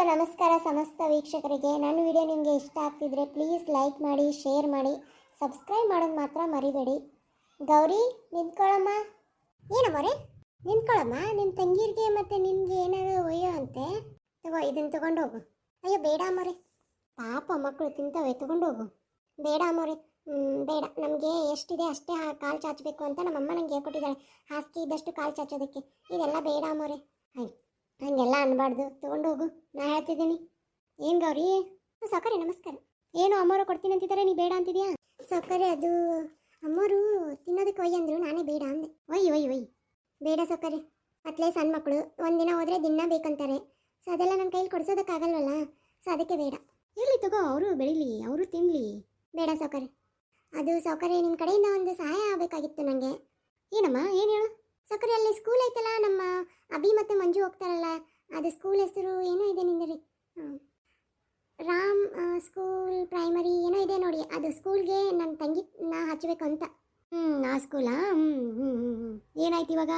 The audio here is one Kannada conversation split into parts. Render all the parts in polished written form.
ನಮಸ್ಕಾರ ಸಮಸ್ತ ವೀಕ್ಷಕರಿಗೆ. ನನ್ನ ವಿಡಿಯೋ ನಿಮಗೆ ಇಷ್ಟ ಆಗ್ತಿದ್ರೆ ಪ್ಲೀಸ್ ಲೈಕ್ ಮಾಡಿ, ಶೇರ್ ಮಾಡಿ, ಸಬ್ಸ್ಕ್ರೈಬ್ ಮಾಡೋದು ಮಾತ್ರ ಮರಿಬೇಡಿ. ಗೌರಿ ನಿಂತ್ಕೊಳ್ಳಮ್ಮ. ಏನಮ್ಮರೆ ನಿಂತ್ಕೊಳ್ಳಮ್ಮ. ನಿಮ್ಮ ತಂಗಿರಿಗೆ ಮತ್ತು ನಿನಗೆ ಏನಾದರೂ ಒಯ್ಯೋ ಅಂತೆ. ತಗೋ ಇದನ್ನು ತೊಗೊಂಡೋಗು. ಅಯ್ಯೋ ಬೇಡ ಅಮ್ಮರೆ, ಪಾಪ ಮಕ್ಕಳು ತಿಂತವೆ, ತೊಗೊಂಡೋಗು. ಬೇಡ ಅಮ್ಮರೆ, ಬೇಡ. ನಮಗೆ ಎಷ್ಟಿದೆ ಅಷ್ಟೇ ಕಾಲು ಚಾಚಬೇಕು ಅಂತ ನಮ್ಮಮ್ಮ ನನಗೆ ಹೇಳ್ಕೊಟ್ಟಿದ್ದಾಳೆ. ಹಾಸಿಗೆ ಇದ್ದಷ್ಟು ಕಾಲು ಚಾಚೋದಕ್ಕೆ. ಇದೆಲ್ಲ ಬೇಡ ಅಮ್ಮರೆ. ಆಯ್ತು, ಹಂಗೆಲ್ಲ ಅನ್ಬಾರ್ದು, ತೊಗೊಂಡೋಗು. ನಾ ಹೇಳ್ತಿದ್ದೀನಿ. ಏನು ಗೌರಿ? ಸೌಕರ್ಯ ನಮಸ್ಕಾರ. ಏನು ಅಮ್ಮವರು ಕೊಡ್ತೀನಿ ಅಂತಿದ್ದಾರೆ, ನೀ ಬೇಡ ಅಂತಿದ್ಯಾ? ಸೌಕರ್ಯ ಅದು ಅಮ್ಮವರು ತಿನ್ನೋದಕ್ಕೆ ಒಯ್ಯಿ ಅಂದರು, ನಾನೇ ಬೇಡ ಅಂದೆ. ಒಯ್ಯಿ ಬೇಡ ಸೌಕರ್ಯ. ಮತ್ತಲೇ ಸಣ್ಣ ಮಕ್ಕಳು ಒಂದಿನ ಹೋದರೆ ದಿನ ಬೇಕಂತಾರೆ. ಸೊ ಅದೆಲ್ಲ ನನ್ನ ಕೈಲಿ ಕೊಡಿಸೋದಕ್ಕಾಗಲ್ವಲ್ಲ, ಸೊ ಅದಕ್ಕೆ ಬೇಡ. ಇರಲಿ ತಗೋ, ಅವರು ಬೆಳೀಲಿ, ಅವರು ತಿನ್ನಲಿ. ಬೇಡ ಸೌಕರ್ಯ. ಅದು ಸೌಕರ್ಯ, ನಿಮ್ಮ ಕಡೆಯಿಂದ ಒಂದು ಸಹಾಯ ಆಗಬೇಕಾಗಿತ್ತು ನನಗೆ. ಏನಮ್ಮ, ಏನು ಹೇಳು? ಸೌಕರ್ಯ, ಅಲ್ಲಿ ಸ್ಕೂಲ್ ಐತಲ್ಲ, ನಮ್ಮ ಅಭಿ ಮತ್ತು ಮಂಜು ಹೋಗ್ತಾರಲ್ಲ, ಅದು ಸ್ಕೂಲ್ ಹೆಸರು ಏನೋ ಇದೆ ನಿಂದರಿ. ರಾಮ್ ಸ್ಕೂಲ್ ಪ್ರೈಮರಿ ಏನೋ ಇದೆ ನೋಡಿ. ಅದು ಸ್ಕೂಲ್ಗೆ ನನ್ನ ತಂಗಿನ ಹಚ್ಚಬೇಕು ಅಂತ. ಆ ಸ್ಕೂಲಾ? ಏನಾಯ್ತು ಇವಾಗ?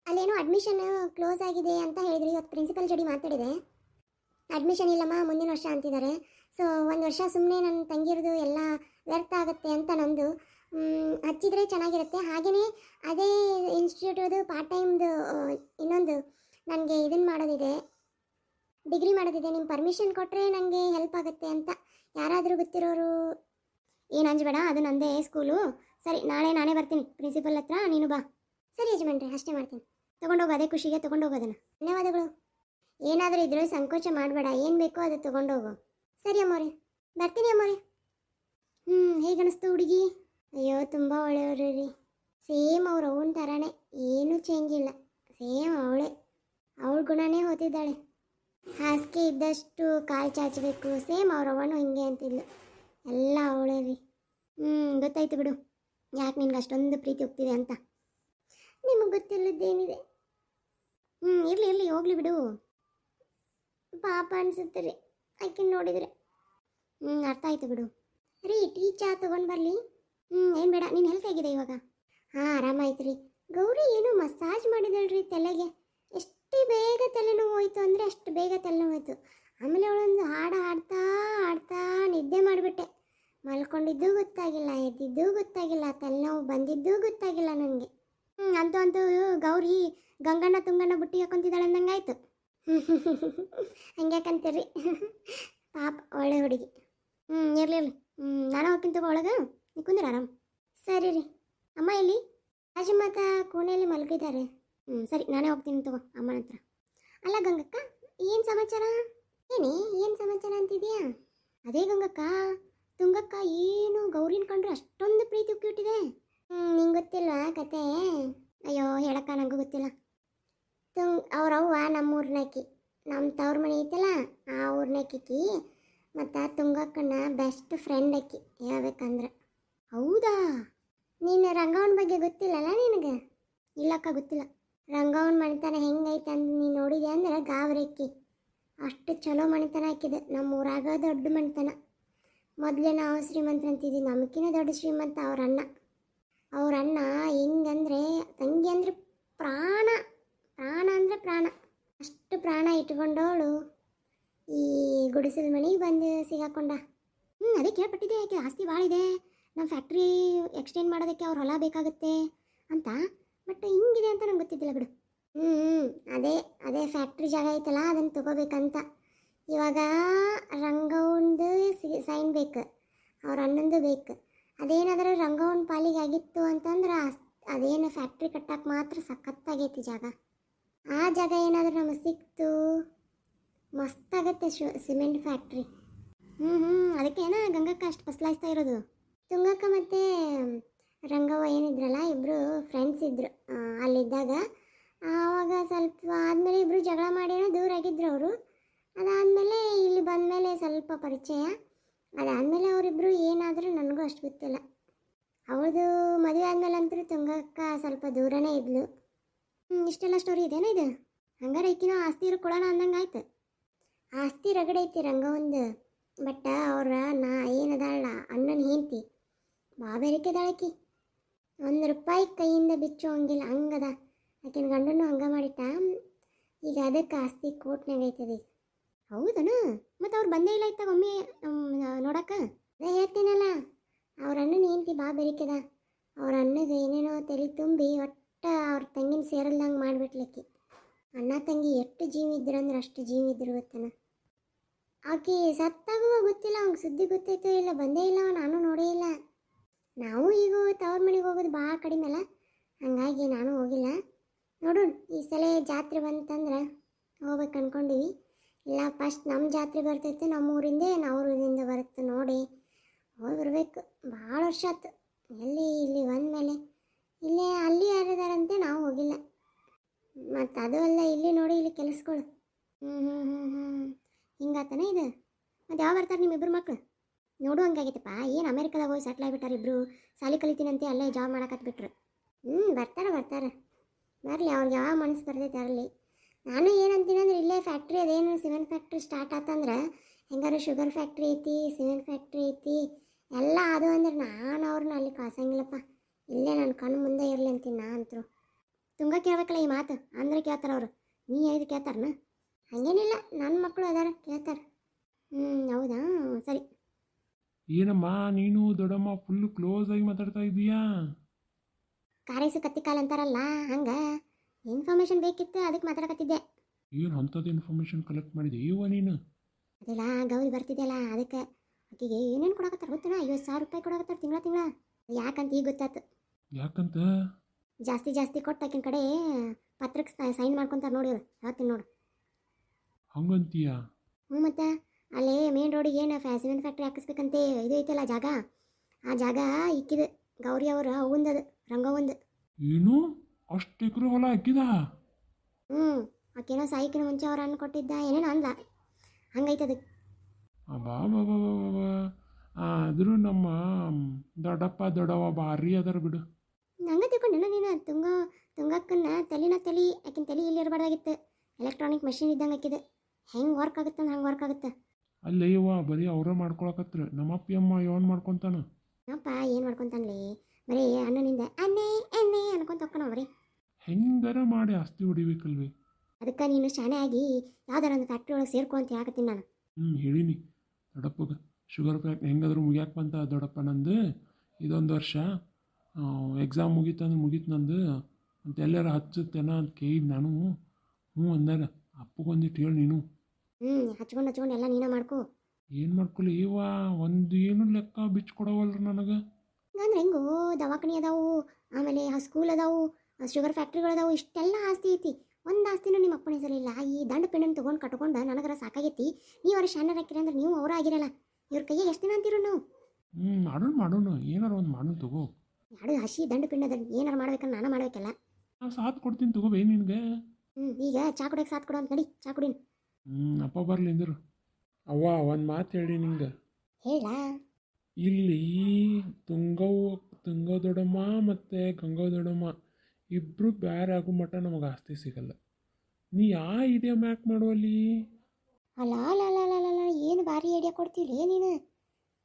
ಅಲ್ಲೇನೋ ಅಡ್ಮಿಷನ್ ಕ್ಲೋಸ್ ಆಗಿದೆ ಅಂತ ಹೇಳಿದ್ರಿ. ಇವತ್ತು ಪ್ರಿನ್ಸಿಪಲ್ ಜೋಡಿ ಮಾತಾಡಿದೆ. ಅಡ್ಮಿಷನ್ ಇಲ್ಲಮ್ಮ, ಮುಂದಿನ ವರ್ಷ ಅಂತಿದ್ದಾರೆ. ಸೊ ಒಂದು ವರ್ಷ ಸುಮ್ಮನೆ ನನ್ನ ತಂಗಿರದು ಎಲ್ಲ ವ್ಯರ್ಥ ಆಗುತ್ತೆ ಅಂತ ನಂದು. ಹಚ್ಚಿದ್ರೆ ಚೆನ್ನಾಗಿರುತ್ತೆ. ಹಾಗೆಯೇ ಅದೇ ಇನ್ಸ್ಟಿಟ್ಯೂಟದು ಪಾರ್ಟ್ ಟೈಮ್ದು ಇನ್ನೊಂದು ನನಗೆ ಇದನ್ನು ಮಾಡೋದಿದೆ, ಡಿಗ್ರಿ ಮಾಡೋದಿದೆ. ನಿಮ್ಮ ಪರ್ಮಿಷನ್ ಕೊಟ್ಟರೆ ನನಗೆ ಹೆಲ್ಪ್ ಆಗುತ್ತೆ ಅಂತ. ಯಾರಾದರೂ ಗೊತ್ತಿರೋರು? ಏನು ಅಂಜಬೇಡ, ಅದು ನನ್ನದೇ ಸ್ಕೂಲು. ಸರಿ, ನಾನೇ ಬರ್ತೀನಿ ಪ್ರಿನ್ಸಿಪಲ್ ಹತ್ರ, ನೀನು ಬಾ. ಸರಿ ಯಜಮಾನ್ರೆ, ಅಷ್ಟೇ ಮಾಡ್ತೀನಿ. ತೊಗೊಂಡೋಗು, ಅದೇ ಖುಷಿಗೆ ತೊಗೊಂಡೋಗೋದನ್ನು. ಧನ್ಯವಾದಗಳು. ಏನಾದರೂ ಇದ್ರೂ ಸಂಕೋಚ ಮಾಡಬೇಡ, ಏನು ಬೇಕೋ ಅದು ತೊಗೊಂಡೋಗು. ಸರಿ ಅಮ್ಮೋರೆ, ಬರ್ತೀನಿ ಅಮ್ಮೋರೆ. ಹೇಗೆ ಅನಿಸ್ತು ಹುಡುಗಿ? ಅಯ್ಯೋ ತುಂಬ ಒಳ್ಳೆಯವರು ರೀ. ಸೇಮ್ ಅವ್ರು ಅವನ ಥರನೇ, ಏನೂ ಚೇಂಜ್ ಇಲ್ಲ. ಸೇಮ್ ಅವಳೇ, ಅವಳ ಗುಣನೇ ಹೋತಿದ್ದಾಳೆ. ಹಾಸಿಗೆ ಇದ್ದಷ್ಟು ಕಾಲು ಚಾಚಬೇಕು, ಸೇಮ್ ಅವನು ಹಿಂಗೆ ಅಂತಿದ್ಲು. ಎಲ್ಲ ಅವಳೇ ರೀ. ಗೊತ್ತಾಯ್ತು ಬಿಡು, ಯಾಕೆ ನಿನ್ಗೆ ಅಷ್ಟೊಂದು ಪ್ರೀತಿ ಹೋಗ್ತಿದೆ ಅಂತ. ನಿಮಗೆ ಗೊತ್ತಿಲ್ಲದ್ದೇನಿದೆ. ಇರಲಿ ಹೋಗ್ಲಿ ಬಿಡು. ಪಾಪ ಅನಿಸುತ್ತೆ ರೀ ಆಕೆ ನೋಡಿದರೆ. ಅರ್ಥ ಆಯ್ತು ಬಿಡು. ರೀ, ಟೀ ಚಾ ತೊಗೊಂಡು ಬರಲಿ? ಏನು ಬೇಡ. ನಿನ್ನ ಹೆಲ್ತ್ ಹೇಗಿದೆ ಇವಾಗ? ಹಾಂ, ಆರಾಮಾಯ್ತು ರೀ. ಗೌರಿ ಏನೋ ಮಸಾಜ್ ಮಾಡಿದಳ್ರಿ ತಲೆಗೆ. ಎಷ್ಟು ಬೇಗ ತಲೆನೋವು ಹೋಯ್ತು ಅಂದರೆ ಅಷ್ಟು ಬೇಗ ತಲೆನೋವು ಹೋಯ್ತು. ಆಮೇಲೆ ಅವಳೊಂದು ಹಾಡು ಹಾಡ್ತಾ ನಿದ್ದೆ ಮಾಡಿಬಿಟ್ಟೆ. ಮಲ್ಕೊಂಡಿದ್ದೂ ಗೊತ್ತಾಗಿಲ್ಲ, ಎದ್ದಿದ್ದೂ ಗೊತ್ತಾಗಿಲ್ಲ, ತಲೆನೋವು ಬಂದಿದ್ದೂ ಗೊತ್ತಾಗಿಲ್ಲ ನನಗೆ. ಅಂತೂ ಗೌರಿ ಗಂಗಣ್ಣ ತುಂಗಣ್ಣ ಬುಟ್ಟಿ ಹಾಕೊಂತಿದ್ದಾಳೆ ಅಂದಂಗಾಯ್ತು. ಹಂಗ್ಯಾಕಂತೀರಿ? ಪಾಪ ಒಳ್ಳೆ ಹುಡುಗಿ. ಇರಲಿ. ನಾನು ಹೋಗ್ತೀನಿ ತಗೋ ಒಳಗೆ, ನೀ ಕುಂದ್ರೆ ಆರಾಮ್. ಸರಿ ರೀ. ಅಮ್ಮ ಎಲ್ಲಿ? ರಾಜಮಾತ ಕೋಣೆಯಲ್ಲಿ ಮಲಗಿದ್ದಾರೆ. ಸರಿ, ನಾನೇ ಹೋಗ್ತೀನಿ ತಗೋ ಅಮ್ಮನ ಹತ್ರ. ಅಲ್ಲ ಗಂಗಕ್ಕ, ಏನು ಸಮಾಚಾರ? ಏನು ಸಮಾಚಾರ ಅಂತಿದೆಯಾ? ಅದೇ ಗಂಗಕ್ಕ, ತುಂಗಕ್ಕ ಏನು ಗೌರಿನ ಕಂಡ್ರೆ ಅಷ್ಟೊಂದು ಪ್ರೀತಿ ಉಕ್ಕಿಬಿಟ್ಟಿದೆ. ನಿಂಗೆ ಗೊತ್ತಿಲ್ವಾ ಕತೆ? ಅಯ್ಯೋ ಹೇಳಕ್ಕ, ನನಗೂ ಗೊತ್ತಿಲ್ಲ. ಅವ್ರವ್ವ ನಮ್ಮೂರ್ನಾಕಿ, ನಮ್ಮ ತವ್ರ ಮನೆ ಐತಲ್ಲ ಆ ಊರ್ನಾಕಿ. ಮತ್ತು ತುಂಗಕ್ಕನ ಬೆಸ್ಟ್ ಫ್ರೆಂಡ್ ಆಕಿ ಹೇಳ್ಬೇಕಂದ್ರೆ. ಹೌದಾ? ನೀನು ರಂಗವನ ಬಗ್ಗೆ ಗೊತ್ತಿಲ್ಲಲ್ಲ ನಿನಗೆ? ಇಲ್ಲಕ್ಕ, ಗೊತ್ತಿಲ್ಲ. ರಂಗವನ ಮಣಿತನ ಹೆಂಗೈತೆ ಅಂತ ನೀನು ನೋಡಿದೆ ಅಂದ್ರೆ ಗಾವ್ರಕ್ಕಿ. ಅಷ್ಟು ಚಲೋ ಮಣಿತನ ಹಾಕಿದೆ. ನಮ್ಮ ಊರಾಗ ದೊಡ್ಡ ಮಣಿತನ. ಮೊದಲೇ ನಾವು ಶ್ರೀಮಂತ ಅಂತಿದ್ವಿ, ನಮಗಿನ ದೊಡ್ಡ ಶ್ರೀಮಂತ ಅವ್ರ ಅಣ್ಣ ಹೆಂಗಂದ್ರೆ ತಂಗಿ ಅಂದರೆ ಪ್ರಾಣ ಅಂದರೆ ಪ್ರಾಣ. ಅಷ್ಟು ಪ್ರಾಣ ಇಟ್ಕೊಂಡವಳು ಈ ಗುಡಿಸಲು ಮನೆಗೆ ಬಂದು ಸಿಗಾಕೊಂಡ. ಅದೇ ಕೇಳ್ಪಟ್ಟಿದ್ದೆ, ಯಾಕೆ ಆಸ್ತಿ ಭಾಳ ಇದೆ, ನಮ್ಮ ಫ್ಯಾಕ್ಟ್ರಿ ಎಕ್ಸ್ಟೆಂಡ್ ಮಾಡೋದಕ್ಕೆ ಅವ್ರ ಹೊಲ ಬೇಕಾಗುತ್ತೆ ಅಂತ. ಬಟ್ ಹಿಂಗಿದೆ ಅಂತ ನಂಗೆ ಗೊತ್ತಿದ್ದಿಲ್ಲ ಬಿಡು. ಅದೇ ಫ್ಯಾಕ್ಟ್ರಿ ಜಾಗ ಐತಲ್ಲ, ಅದನ್ನು ತೊಗೋಬೇಕಂತ. ಇವಾಗ ರಂಗವನ್ದು ಸೈನ್ ಬೇಕು, ಅವ್ರ ಅಣ್ಣಂದು ಬೇಕು. ಅದೇನಾದರೂ ರಂಗವನ್ ಪಾಲಿಗೆ ಆಗಿತ್ತು ಅಂತಂದ್ರೆ ಅದೇನು ಫ್ಯಾಕ್ಟ್ರಿ ಕಟ್ಟಕ್ಕೆ ಮಾತ್ರ ಸಖತ್ತಾಗೈತಿ ಜಾಗ. ಆ ಜಾಗ ಏನಾದರೂ ನಮಗೆ ಸಿಕ್ತು ಮಸ್ತಾಗತ್ತೆ. Cement factory. ಅದಕ್ಕೇನ ಗಂಗಕ್ಕ ಅಷ್ಟು ಫಸಲಾಯಿಸ್ತಾ ಇರೋದು. ತುಂಗಕ್ಕ ಮತ್ತು ರಂಗವ್ವ ಏನಿದ್ರಲ್ಲ, ಇಬ್ಬರು ಫ್ರೆಂಡ್ಸ್ ಇದ್ದರು ಅಲ್ಲಿದ್ದಾಗ. ಆವಾಗ ಸ್ವಲ್ಪ ಆದಮೇಲೆ ಇಬ್ಬರು ಜಗಳ ಮಾಡಿರೋ ದೂರ ಆಗಿದ್ರು ಅವರು. ಅದಾದಮೇಲೆ ಇಲ್ಲಿ ಬಂದಮೇಲೆ ಸ್ವಲ್ಪ ಪರಿಚಯ. ಅದಾದಮೇಲೆ ಅವರಿಬ್ಬರು ಏನಾದರೂ ನನಗೂ ಅಷ್ಟು ಗೊತ್ತಿಲ್ಲ. ಅವಳದು ಮದುವೆ ಆದಮೇಲೆ ಅಂತೂ ತುಂಗಕ್ಕ ಸ್ವಲ್ಪ ದೂರನೇ ಇದ್ಲು. ಇಷ್ಟೆಲ್ಲ ಸ್ಟೋರಿ ಇದೇನೋ ಇದು? ಹಂಗಾರೆ ಈಕಿನೋ ಆಸ್ತಿ ಕೊಡೋಣ ಅಂದಂಗೆ ಆಯ್ತು. ಆಸ್ತಿ ರಗಡೆ ಐತಿ ರಂಗವಂದು. ಬಟ್ ಅವ್ರ ಏನದಾಳ ಅಣ್ಣನ ಹೆಂಡತಿ ಬಾಬೇರಿಕೆದಾಳಕಿ. ₹1 ಕೈಯಿಂದ ಬಿಚ್ಚೋ ಹಂಗಿಲ್ಲ, ಹಂಗದ. ಆಕಿನ ಗಂಡನೂ ಹಂಗೆ ಮಾಡಿಟ್ಟ. ಈಗ ಅದಕ್ಕೆ ಆಸ್ತಿ ಕೋರ್ಟ್ನಾಗ ಐತದ. ಹೌದನ? ಮತ್ತು ಅವ್ರು ಬಂದೇ ಇಲ್ಲ ಇತ್ತಾಗ ಒಮ್ಮೆ ನೋಡಕ್ಕೆ. ಅದೇ ಹೇಳ್ತೀನಲ್ಲ, ಅವ್ರ ಅಣ್ಣನ ಹೆಂಡ್ತಿ ಬಾ ಬೆರಿಕದ. ಅವ್ರ ಅಣ್ಣಗೆ ಏನೇನೋ ತಲೆ ತುಂಬಿ ಒಟ್ಟು ಅವ್ರ ತಂಗಿನ ಸೇರಲ್ದಂಗೆ ಮಾಡಿಬಿಟ್ಲಿಕ್ಕೆ. ಅಣ್ಣ ತಂಗಿ ಎಷ್ಟು ಜೀವ ಇದ್ರಂದ್ರೆ ಅಷ್ಟು ಜೀವ ಇದ್ರು ಗೊತ್ತನ. ಆಕೆ ಸತ್ತಾಗುವ ಗೊತ್ತಿಲ್ಲ, ಅವ್ನಿಗೆ ಸುದ್ದಿ ಗೊತ್ತೈತೋ ಇಲ್ಲ, ಬಂದೇ ಇಲ್ಲ, ನಾನು ನೋಡೇ ಇಲ್ಲ. ನಾವು ಈಗ ತವ್ರ ಮನೆಗೆ ಹೋಗೋದು ಭಾಳ ಕಡಿಮೆ ಅಲ್ಲ, ಹಾಗಾಗಿ ನಾನು ಹೋಗಿಲ್ಲ. ನೋಡೋಣ ಈ ಸಲ ಜಾತ್ರೆ ಬಂತಂದ್ರೆ ಹೋಗ್ಬೇಕು ಅನ್ಕೊಂಡಿವಿ. ಇಲ್ಲ ಫಸ್ಟ್ ನಮ್ಮ ಜಾತ್ರೆ ಬರ್ತೈತೆ, ನಮ್ಮ ಊರಿಂದ ಊರಿಂದ ಬರುತ್ತೆ ನೋಡಿ ಹೋಗಿ ಬರ್ಬೇಕು. ಭಾಳ ವರ್ಷ ಆಯ್ತು ಎಲ್ಲಿ ಇಲ್ಲಿ ಬಂದಮೇಲೆ. ಇಲ್ಲೇ ಅಲ್ಲಿ ಯಾರಿದಾರಂತೆ ನಾವು ಹೋಗಿಲ್ಲ. ಮತ್ತು ಅದು ಅಲ್ಲ, ಇಲ್ಲಿ ನೋಡಿ ಇಲ್ಲಿ ಕೆಲಸಗಳು. ಹಿಂಗಾತನ ಇದು. ಮತ್ತು ಯಾವ ಬರ್ತಾರೆ ನಿಮ್ಮಿಬ್ಬರು ಮಕ್ಕಳು? ನೋಡು ಹಂಗಾಗಿತ್ತಪ್ಪ. ಏನು ಅಮೇರಿಕಾದಾಗ ಹೋಗಿ ಸೆಟ್ಲ್ ಆಗಿಬಿಟ್ಟಾರೆ ಇಬ್ಬರು. ಸಾಲಿ ಕಲಿತೀನಂತೆ ಅಲ್ಲೇ ಜಾಬ್ ಮಾಡಕತ್ಬಿಟ್ರು. ಬರ್ತಾರೆ ಬರಲಿ, ಅವ್ರಿಗೆ ಯಾವ ಮನಸ್ಸು ಬರ್ತೈತೆ ಅರಲಿ. ನಾನು ಏನಂತೀನಂದ್ರೆ ಇಲ್ಲೇ ಫ್ಯಾಕ್ಟ್ರಿ ಅದೇನು ಸಿಮೆಂಟ್ ಫ್ಯಾಕ್ಟ್ರಿ ಸ್ಟಾರ್ಟ್ ಆತಂದ್ರೆ ಹೆಂಗಾರು ಶುಗರ್ ಫ್ಯಾಕ್ಟ್ರಿ ಐತಿ, ಸಿಮೆಂಟ್ ಫ್ಯಾಕ್ಟ್ರಿ ಐತಿ, ಎಲ್ಲ ಅದು ಅಂದ್ರೆ ನಾನು ಅವ್ರನ್ನ ಅಲ್ಲಿ ಕಳ್ಸಂಗಿಲ್ಲಪ್ಪ. ಇಲ್ಲೇ ನನ್ನ ಕಣ್ಣು ಮುಂದೆ ಇರಲಿ ಅಂತೀನಿ ನಾ ಅಂತರು. ತುಂಗ ಕೇಳ್ಬೇಕಲ್ಲ ಈ ಮಾತು, ಅಂದ್ರೆ ಕೇಳ್ತಾರೆ ಅವರು. ನೀ ಹೇಳಿದ್ ಕೇಳ್ತಾರನ? ಹಾಗೇನಿಲ್ಲ, ನನ್ನ ಮಕ್ಕಳು ಅದಾರ ಕೇಳ್ತಾರೆ. ಹೌದಾ, ಸರಿ. ಏನಮ್ಮ ನೀನು ದೊಡ್ಡಮ್ಮ ಫುಲ್ ಕ್ಲೋಸ್ ಆಗಿ ಮಾತಾಡ್ತಾ ಇದೀಯಾ? ಕಾರೈಸು ಕತ್ತಿ ಕಾಲು ಅಂತಾರಲ್ಲ ಹಂಗೆ ಇನ್ಫಾರ್ಮೇಷನ್ ಬೇಕಿತ್ತು, ಅದಕ್ಕೆ ಮಾತಾಡಕತ್ತಿದ್ದೆ. ಏನು ಅಂಥದ್ದು ಇನ್ಫಾರ್ಮೇಷನ್ ಕಲೆಕ್ಟ್ ಮಾಡಿದೆ ಇವ ನೀನು? ಅದಿಲ್ಲ, ಗೌರಿ ಬರ್ತಿದ್ದೆಲ್ಲ ಅದಕ್ಕೆ ಆಕೆಗೆ ಏನೇನು ಕೊಡಕತ್ತಾರ ಗೊತ್ತೇನ? 50,000 ರೂಪಾಯಿ ಕೊಡಕತ್ತಾರ ತಿಂಗಳ. ಯಾಕಂತ ಈಗ ಗೊತ್ತಾಯ್ತು. ಯಾಕಂತ? ಜಾಸ್ತಿ ಕೊಟ್ಟು ಆಕಿನ ಕಡೆ ಪತ್ರಕ್ಕೆ ಸೈನ್ ಮಾಡ್ಕೊತಾರೆ ನೋಡಿ ಅವ್ರು. ಹೇಳ್ತೀನಿ ನೋಡು. ಹಂಗಂತೀಯ? ಮತ್ತು ಅಲ್ಲೇ ಮೇನ್ ರೋಡಿಗೆ ಏನು ಸಿಮೆಂಟ್ ಫ್ಯಾಕ್ಟ್ರಿ ಹಾಕಿಸ್ಬೇಕಂತೆ ಇದು ಐತಲ್ಲ ಜಾಗ, ಆ ಜಾಗ ಇಕ್ಕಿದೆ ಗೌರಿ ಅವ್ರ ಅವಂದದು, ರಂಗವಂದು. ಏನು ಅಷ್ಟು ಎಕರೆ ಹೊಲ ಹಾಕಿದ? ಆಕೆನೋ ಸಾಯಿಕಿನ ಮುಂಚೆ ಅವ್ರ ಅನ್ನ ಕೊಟ್ಟಿದ್ದ ಏನೇನೋ ಅಂದ, ಹಂಗೈತದ. ಬಾ ಬಾ ಬಾ ಬಾ ಆದರೂ ನಮ್ಮ ದೊಡ್ಡಪ್ಪ ದೊಡ್ಡವ ಭಾರಿ ಅದಾರ ಬಿಡು. ಹಂಗೆ ತಿಳ್ಕೊಂಡೆ ನೀನು. ತುಂಗಕ್ಕನ್ನ ತಲೆ ಆಕಿನ ತಲೆ ಇಲ್ಲಿ ಇರಬಾರ್ದಾಗಿತ್ತು. ಎಲೆಕ್ಟ್ರಾನಿಕ್ ಮಷಿನ್ ಇದ್ದಂಗೆ ಆಕಿದೆ. ಹೆಂಗೆ ವರ್ಕ್ ಆಗುತ್ತೆ ಅಂದ್ರೆ ಹಂಗೆ ವರ್ಕ್ ಆಗುತ್ತೆ. ಅಲ್ಲೇ ಇವ ಬರೀ ಅವರ ಮಾಡ್ಕೊಳಕತ್ರ, ನಮ್ಮಪ್ಪ ಅಮ್ಮ ಇವನ್ ಮಾಡ್ಕೊತಾನ. ನಮ್ಮಪ್ಪ ಏನು ಮಾಡ್ಕೊತಾನಲಿ, ಬರೀ ಅಣ್ಣನಿಂದ ಅನ್ನೇ ಅನ್ಕೊಂತ ಹೋಗ್ತಾನ ಬರೀ. ಹೆಂಗಾರ ಮಾಡಿ ಆಸ್ತಿ ಹೊಡಿಬೇಕಲ್ವೇ? ಅದಕ್ಕೆ ನೀನು ಶಾಣೆ ಆಗಿ ಯಾವ್ದಾರ ಒಂದು ಫ್ಯಾಕ್ಟ್ರಿ ಒಳಗೆ ಸೇರ್ಕೊ ಅಂತ ಹೇಳಕತ್ತೀನಿ ನಾನು. ಹೇಳೀನಿ ದೊಡ್ಡಪ್ಪಗೆ. ಶುಗರ್ ಫ್ಯಾಕ್ಟ್ರಿ ಹೆಂಗಾದ್ರೂ ಮುಗಿಯಾಕೆ ಬಂತ ದೊಡ್ಡಪ್ಪ ನಂದು. ಇದೊಂದು ವರ್ಷ ಎಕ್ಸಾಮ್ ಮುಗೀತಂದ್ರೆ ಮುಗೀತು ನಂದು ಅಂತ ಎಲ್ಲಾರ ಹಚ್ಚುತ್ತೇನ ಅಂತ ಕೇಳಿದ್ ನಾನು. ಅಂದಾರ. ಅಪ್ಪಗೊಂದಿಟ್ಟು ಹೇಳಿ ನೀನು. ಹಚ್ಕೊಂಡು ಎಲ್ಲ ನೀನೇ ಮಾಡ್ಕೊ. ಏನು ಮಾಡ್ಕೊಳ್ಳಿ ಇವ ಒಂದು ಏನು ಲೆಕ್ಕ ಬಿಚ್ಕೊಡವಲ್ರಿ ನನಗೆ. ಅಂದ್ರೆ ಹೆಂಗೋ ದವಾಖಾನೆ ಅದಾವು, ಆಮೇಲೆ ಆ ಸ್ಕೂಲ್ ಅದಾವು, ಶುಗರ್ ಫ್ಯಾಕ್ಟ್ರಿಗಳು ಅದಾವು, ಇಷ್ಟೆಲ್ಲ ಆಸ್ತಿ ಐತಿ. ಒಂದು ಆಸ್ತಿನೂ ನಿಮ್ಮ ಅಪ್ಪನ ಹೆಸರಿಲ್ಲ. ಈ ದಂಡ ಪೆಣ್ಣನ್ನು ತೊಗೊಂಡು ಕಟ್ಕೊಂಡು ನನಗರ ಸಾಕಾಗೈತಿ. ನೀವು ಅವ್ರ ಶಾಣರ್ ಹಾಕಿರಿ ಅಂದ್ರೆ ನೀವು ಅವರ ಆಗಿರಲ್ಲ. ಇವ್ರ ಕೈಯಾಗ ಎಷ್ಟು ದಿನ ಅಂತೀರು ನಾವು? ಮಾಡೋಣ ಏನಾರ ಒಂದು ಮಾಡೋಣ ತಗೋ. ಯಾಡು ಹಸಿ ದಂಡ ಪಿಂಡದ ಏನಾರು ಮಾಡ್ಬೇಕಂದ್ರೆ ನಾನು ಮಾಡ್ಬೇಕಲ್ಲ. ನಾವು ಸಾಥ್ ಕೊಡ್ತೀನಿ ತಗೋಬೇ ನಿನಗೆ. ಈಗ ಚಾ ಕುಡಿಯೋಕೆ ಸಾಥ್ ಕೊಡು ಅಂತ ನಡಿ, ಚಾ ಕುಡಿನ. ಅಪ್ಪ ಬರಲಿ ಅಂದರು. ಅವ್ವ ಒಂದು ಮಾತು ಹೇಳಿ ನಿಂಗೆ. ಹೇಳ. ಇಲ್ಲಿ ತುಂಗ ದೊಡ್ಡಮ್ಮ ಮತ್ತು ಗಂಗಾ ದೊಡ್ಡಮ್ಮ ಇಬ್ಬರು ಬ್ಯಾರೆ ಆಗೋ ಮಟ್ಟ ನಮಗೆ ಆಸ್ತಿ ಸಿಗಲ್ಲ. ನೀ ಯಾವ ಐಡಿಯಾ ಮ್ಯಾಕ್ ಮಾಡುವಲ್ಲಿ? ಅಲ್ಲ ಏನು ಭಾರಿ ಐಡಿಯಾ ಕೊಡ್ತೀವಿ ನೀನು.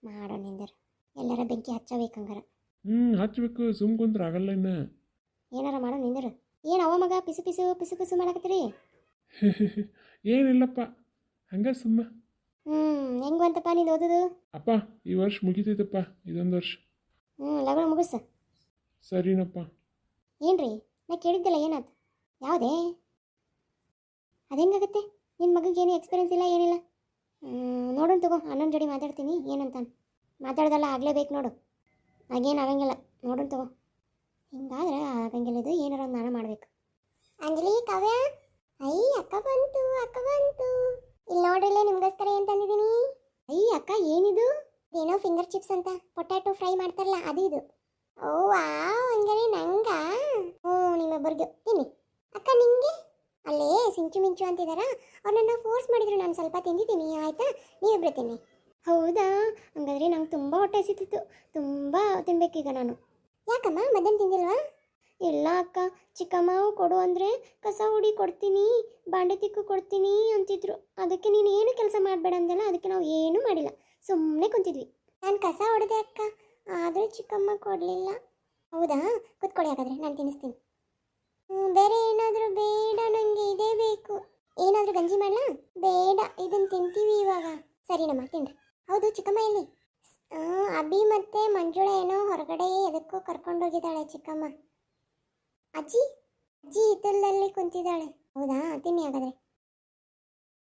ಮಾಡೋಣ ನಿಂದರ ಎಲ್ಲರ ಬೆಂಕಿ ಹಚ್ಚಬೇಕಂಗಾರ. ಹಚ್ಬೇಕು, ಸುಮ್ ಕುಂತ್ರ ಆಗಲ್ಲ ಇನ್ನು. ಏನಾರ ಮಾಡೋ ನಿಂದರು. ಏನು ಅವ ಮಗ ಪಿಸು ಮಾಡಕತ್ತೀರಿ? ಏನಿಲ್ಲಪ್ಪ, ಹಂಗೆ ಸುಮ್ಮ. ಹೆಂಗು ಅಂತಪ್ಪ ನೀನು ಓದೋದು? ಅಪ್ಪ ಈ ವರ್ಷ ಮುಗಿತೈತಪ್ಪ, ಇದೊಂದು ವರ್ಷ. ಲಗ್ನ ಮುಗಿಸ. ಸರಿನಪ್ಪ. ಏನ್ರಿ ನಾ ಕೇಳಿದ್ದಲ್ಲ ಏನಾಯ್ತು? ಯಾವುದೇ ಅದು ಹೆಂಗಾಗುತ್ತೆ? ನಿನ್ನ ಮಗನಿಗೆ ಏನು ಎಕ್ಸ್ಪೀರಿಯನ್ಸ್ ಇಲ್ಲ ಏನಿಲ್ಲ. ನೋಡೋಣ ತಗೋ, ಅಣ್ಣನ ಜೋಡಿ ಮಾತಾಡ್ತೀನಿ ಏನಂತ. ಮಾತಾಡ್ದಲ್ಲ ಆಗಲೇಬೇಕು ನೋಡು, ಹಾಗೇನು ಆಗಂಗಿಲ್ಲ. ನೋಡೋಣ ತಗೋ. ಹಿಂಗಾದ್ರೆ ಆಗಂಗಿಲ್ಲ, ಇದು ಏನಾರ ಒಂದು ನಾನು ಮಾಡಬೇಕು. ಅಂಜಲಿ, ಕಾವ್ಯ, ಅಕ್ಕ ಬಂತು. ಇಲ್ಲಿ ನೋಡ್ರಲ್ಲೇ ನಿಮ್ಗೋಸ್ಕರ ಏನು ತಂದಿದ್ದೀನಿ. ಅಕ್ಕ ಏನಿದು? ಏನೋ ಫಿಂಗರ್ ಚಿಪ್ಸ್ ಅಂತ ಪೊಟ್ಯಾಟೊ ಫ್ರೈ ಮಾಡ್ತಾರಲ್ಲ ಅದು ಇದು. ಓ ಹಂಗಾರೆ ನಂಗ? ನಿಮ್ಮಿಬ್ಬರಿಗೆ ತಿನ್ನಿ. ಅಕ್ಕ ನಿಂಗೆ? ಅಲ್ಲೇ ಮಿಂಚು ಅಂತಿದಾರ, ಅವ್ರನ್ನ ಫೋರ್ಸ್ ಮಾಡಿದ್ರು, ನಾನು ಸ್ವಲ್ಪ ತಿಂದಿದ್ದೀನಿ ಆಯ್ತಾ, ನೀವಿಬ್ರು ತಿನ್ನಿ. ಹೌದಾ? ಹಂಗಾದ್ರೆ ನಂಗೆ ತುಂಬ ಹೊಟ್ಟೆ ಹಸಿತಿತ್ತು, ತುಂಬ ತಿನ್ಬೇಕೀಗ ನಾನು. ಯಾಕಮ್ಮ ಮಧ್ಯಾಹ್ನ ತಿಂದಿಲ್ವಾ? ಇಲ್ಲ ಅಕ್ಕ, ಚಿಕ್ಕಮ್ಮ ಕೊಡು ಅಂದರೆ ಕಸ ಹುಡಿ ಕೊಡ್ತೀನಿ, ಬಾಂಡೆ ತಿಕ್ಕು ಕೊಡ್ತೀನಿ ಅಂತಿದ್ರು. ಅದಕ್ಕೆ ನೀನು ಏನು ಕೆಲಸ ಮಾಡಬೇಡ ಅಂದಲ್ಲ, ಅದಕ್ಕೆ ನಾವು ಏನೂ ಮಾಡಿಲ್ಲ, ಸುಮ್ಮನೆ ಕುಂತಿದ್ವಿ. ನಾನು ಕಸ ಹೊಡೆದೆ ಅಕ್ಕ, ಆದರೆ ಚಿಕ್ಕಮ್ಮ ಕೊಡಲಿಲ್ಲ. ಹೌದಾ? ಕೂತ್ಕೊಳ್ಳಿ ಹಾಗಾದರೆ, ನಾನು ತಿನ್ನಿಸ್ತೀನಿ. ಬೇರೆ ಏನಾದರೂ ಬೇಡ, ನನಗೆ ಇದೇ ಬೇಕು. ಏನಾದರೂ ಗಂಜಿ ಮಾಡ್ಲಾ? ಬೇಡ, ಇದನ್ನ ತಿಂತೀವಿ ಇವಾಗ. ಸರಿನಮ್ಮ, ತಿನ್ರಿ. ಹೌದು, ಚಿಕ್ಕಮ್ಮ ಎಲ್ಲಿ? ಅಭಿ ಮತ್ತೆ ಮಂಜುಳ ಏನೋ ಹೊರಗಡೆ ಎದಕ್ಕೋ ಕರ್ಕೊಂಡೋಗಿದ್ದಾಳೆ ಚಿಕ್ಕಮ್ಮ. ಅಜ್ಜಿ ಅಜ್ಜಿ ಹಿತ್ತಲಲ್ಲಿ ಕುಂತಿದ್ದಾಳೆ. ಹೌದಾ, ತಿನ್ನಿ ಹಾಗಾದ್ರೆ.